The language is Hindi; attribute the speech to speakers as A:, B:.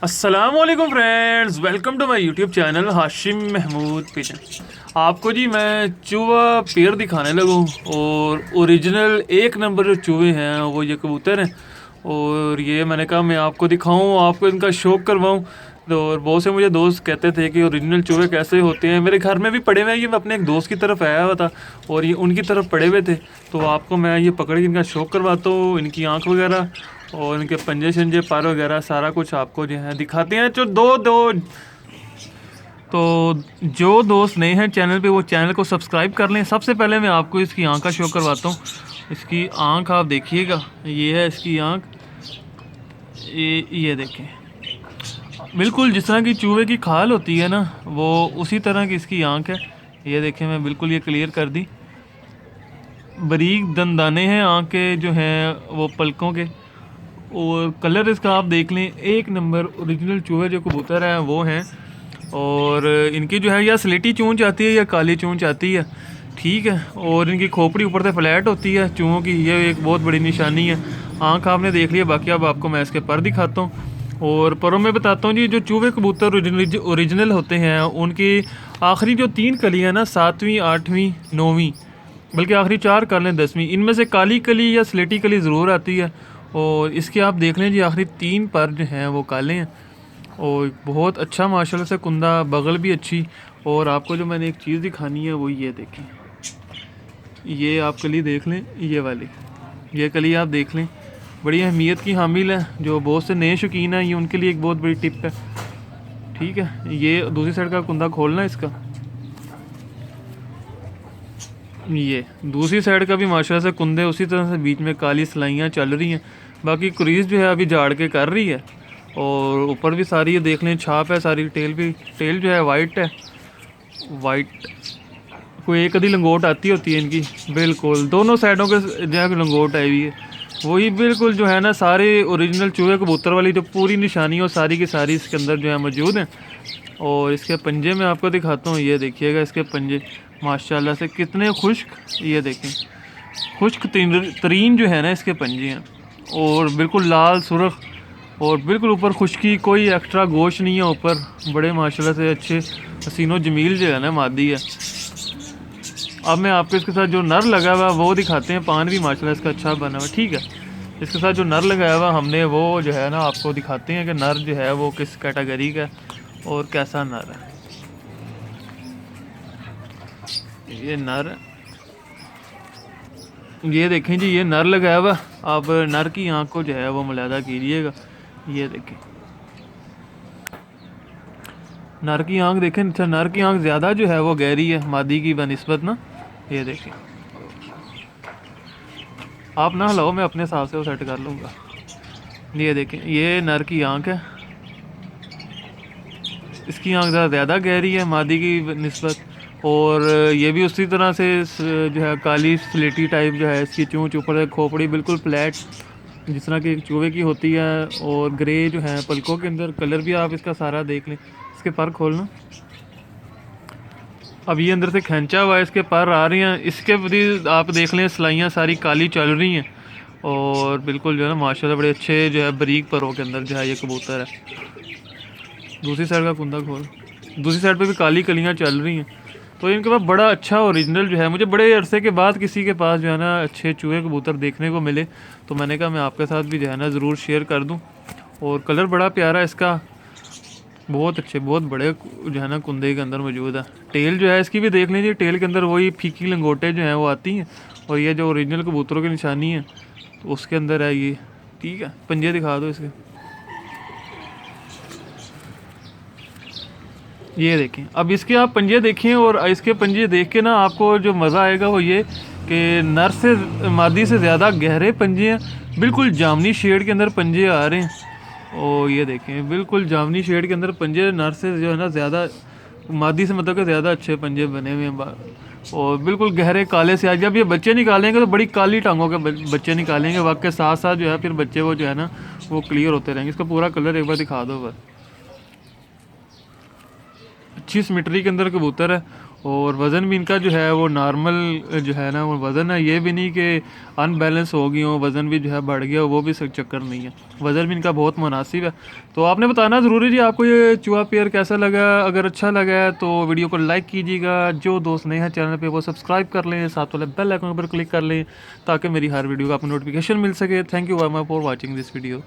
A: अस्सलामुअलैकुम friends, welcome to my YouTube channel Hashim Mahmood pigeon. आपको जी मैं चूहा पेयर दिखाने लगूँ और ओरिजिनल एक नंबर जो चूहे हैं वो ये कबूतर हैं। और ये मैंने कहा मैं आपको दिखाऊं, आपको इनका शौक़ करवाऊं। और बहुत से मुझे दोस्त कहते थे कि ओरिजिनल चूहे कैसे होते हैं। मेरे घर में भी पड़े हुए हैं, ये मैं अपने एक दोस्त की तरफ आया हुआ था और ये उनकी तरफ पड़े हुए थे। तो आपको मैं ये पकड़ के इनका शौक़ करवाता हूँ, इनकी आँख वगैरह और इनके पंजे शंजे पर वगैरह सारा कुछ आपको जो है दिखाते हैं। जो दो दो तो जो दोस्त नए हैं चैनल पे वो चैनल को सब्सक्राइब कर लें। सबसे पहले मैं आपको इसकी आँख का शो करवाता हूँ। इसकी आँख आप देखिएगा, ये है इसकी आँख। ये देखें, बिल्कुल जिस तरह की चूहे की खाल होती है ना, वो उसी तरह की इसकी आँख है। ये देखें, मैं बिल्कुल ये क्लियर कर दी। बारीक दंदाने हैं आँख के जो हैं वो पलकों के। और कलर इसका आप देख लें, एक नंबर ओरिजिनल चूहे जो कबूतर हैं वो हैं। और इनकी जो है या स्लेटी चूंच आती है या काली चूंच आती है, ठीक है। और इनकी खोपड़ी ऊपर से फ्लैट होती है चूहों की, ये एक बहुत बड़ी निशानी है। आँख आपने देख लिया, बाकी अब आपको मैं इसके पर दिखाता हूँ और परों में बताता हूँ जी। जो चूहे कबूतर ओरिजिनल होते हैं उनकी आखिरी जो 3 कली है ना, 7वीं 8वीं 9वीं, बल्कि आखिरी 4 कलें 10वीं, इनमें से काली कली या स्लेटी कली ज़रूर आती है। और इसके आप देख लें जी, आखिरी 3 पर जो हैं वो काले हैं और बहुत अच्छा माशाल्लाह से कुंदा, बगल भी अच्छी। और आपको जो मैंने एक चीज़ दिखानी है वो ये देखें, ये आप कली देख लें, ये वाली ये कली आप देख लें, बड़ी अहमियत की हामिल है। जो बहुत से नए शौकीन हैं, ये उनके लिए एक बहुत बड़ी टिप है, ठीक है। ये दूसरी साइड का कुंदा खोलना इसका, ये दूसरी साइड का भी माशाल्लाह से कुंदे उसी तरह से बीच में काली सिलाइयाँ चल रही हैं। बाकी क्रीज जो है अभी झाड़ के कर रही है। और ऊपर भी सारी ये देख लें छाप है सारी। टेल जो है वाइट है, वाइट। कोई एक आधी लंगोट आती होती है इनकी, बिल्कुल दोनों साइडों के जो है लंगोट आई हुई है। वही बिल्कुल जो है ना, सारे ओरिजिनल चूहे कबूतर वाली जो पूरी निशानी हो सारी की सारी इसके अंदर जो है मौजूद हैं। और इसके पंजे मैं आपको दिखाता हूँ, ये देखिएगा इसके पंजे माशाल्लाह से कितने खुश्क, ये देखें खुश्क तरीन जो है ना इसके पंजे हैं। और बिल्कुल लाल सुर्ख और बिल्कुल ऊपर खुश्की, कोई एक्स्ट्रा गोश्त नहीं है ऊपर। बड़े माशाल्लाह से अच्छे हसीनो जमील जो है ना मादी है। अब मैं आपको इसके साथ जो नर लगा हुआ वो दिखाते हैं। पान भी माशाल्लाह इसका अच्छा बना हुआ, ठीक है। इसके साथ जो नर लगाया हुआ हमने वो जो है ना आपको दिखाते हैं कि नर जो है वो किस कैटेगरी का और कैसा नर है। ये नर, ये देखें जी, ये नर लगाया हुआ। आप नर की आँख को जो है वो मुलादा कीजिएगा, ये देखें नर की आँख देखें। अच्छा, नर की आँख ज़्यादा जो है वो गहरी है मादी की बनिस्बत ना, ये देखें। आप ना हिलाओ, मैं अपने हिसाब से वो सेट कर लूँगा। ये देखें, ये नर की आँख है, इसकी आँख ज़्यादा गहरी है मादी की निस्बत। और ये भी उसी तरह से जो है काली स्लेटी टाइप जो है इसकी चूंच, ऊपर से खोपड़ी बिल्कुल फ्लैट जिस तरह की चूहे की होती है। और ग्रे जो है पलकों के अंदर। कलर भी आप इसका सारा देख लें। इसके पर खोलना, अब ये अंदर से खींचा हुआ है, इसके पर आ रही हैं। इसके भी आप देख लें सिलाइयाँ सारी काली चल रही हैं। और बिल्कुल जो है ना माशाल्लाह बड़े अच्छे जो है बारीक परों के अंदर जो है ये कबूतर है। दूसरी साइड का कुंदा खोल, दूसरी साइड पे भी काली कलियाँ चल रही हैं। तो इनके पास बड़ा अच्छा ओरिजिनल जो है, मुझे बड़े अरसे के बाद किसी के पास जो है ना अच्छे चूहे कबूतर देखने को मिले, तो मैंने कहा मैं आपके साथ भी जो है ना ज़रूर शेयर कर दूं। और कलर बड़ा प्यारा इसका, बहुत अच्छे बहुत बड़े जो है ना कुंदे के अंदर मौजूद है। टेल जो है इसकी भी देख लीजिए, टेल के अंदर वही फीकी लंगोटे जो हैं वो आती हैं। और ये जो ओरिजिनल कबूतरों की निशानी है तो उसके अंदर है ये, ठीक है। पंजे दिखा दो इसके, ये देखें। अब इसके आप पंजे देखें और इसके पंजे देख के ना आपको जो मज़ा आएगा वो ये कि नर से मादी से ज़्यादा गहरे पंजे हैं। बिल्कुल जामनी शेड के अंदर पंजे आ रहे हैं। और ये देखें, बिल्कुल जामनी शेड के अंदर पंजे, नर से जो है ना ज़्यादा, मादी से मतलब कि ज़्यादा अच्छे पंजे बने हुए हैं। और बिल्कुल गहरे काले से। आज जब ये बच्चे निकालेंगे तो बड़ी काली टांगों के बच्चे निकालेंगे। वक्त के साथ साथ जो है फिर बच्चे वो जो है ना वो क्लियर होते रहेंगे। इसका पूरा कलर एक बार दिखा दो बस। अच्छी सिमेट्री के अंदर कबूतर है। और वज़न भी इनका जो है वो नॉर्मल जो है ना वो वज़न है, ये भी नहीं कि अनबैलेंस हो गई हो, वज़न भी जो है बढ़ गया हो, वो भी चक्कर नहीं है। वज़न भी इनका बहुत मुनासिब है। तो आपने बताना ज़रूरी जी आपको ये चूहा पेयर कैसा लगा। अगर अच्छा लगा है तो वीडियो को लाइक कीजिएगा, जो दोस्त नए हैं चैनल पे वो सब्सक्राइब कर लें, साथ वाले बेल आइकन पर क्लिक कर लें ताकि मेरी हर वीडियो का आपको नोटिफिकेशन मिल सके। Thank you very much for watching this video.